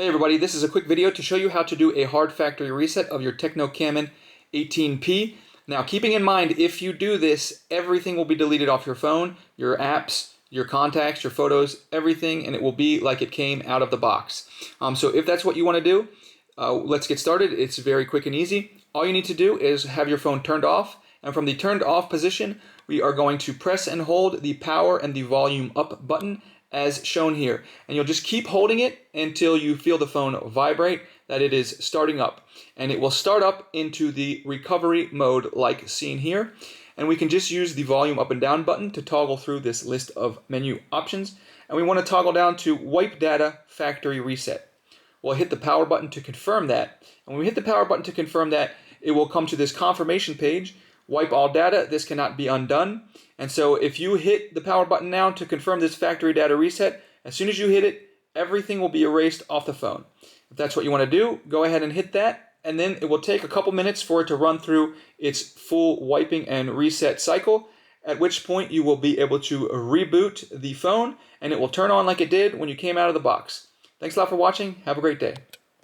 Hey everybody, this is a quick video to show you how to do a hard factory reset of your Tecno Camon 18p. Now keeping in mind, if you do this, everything will be deleted off your phone, your apps, your contacts, your photos, everything, and it will be like it came out of the box. So if that's what you want to do, let's get started. It's very quick and easy. All you need to do is have your phone turned off, and from the turned off position, we are going to press and hold the power and the volume up button as shown here. And you'll just keep holding it until you feel the phone vibrate, that it is starting up. And it will start up into the recovery mode like seen here. And we can just use the volume up and down button to toggle through this list of menu options. And we want to toggle down to wipe data factory reset. We'll hit the power button to confirm that. And when we hit the power button to confirm that, it will come to this confirmation page. Wipe all data, this cannot be undone. And so if you hit the power button now to confirm this factory data reset, as soon as you hit it, everything will be erased off the phone. If that's what you want to do, go ahead and hit that, and then it will take a couple minutes for it to run through its full wiping and reset cycle, at which point you will be able to reboot the phone, and it will turn on like it did when you came out of the box. Thanks a lot for watching. Have a great day.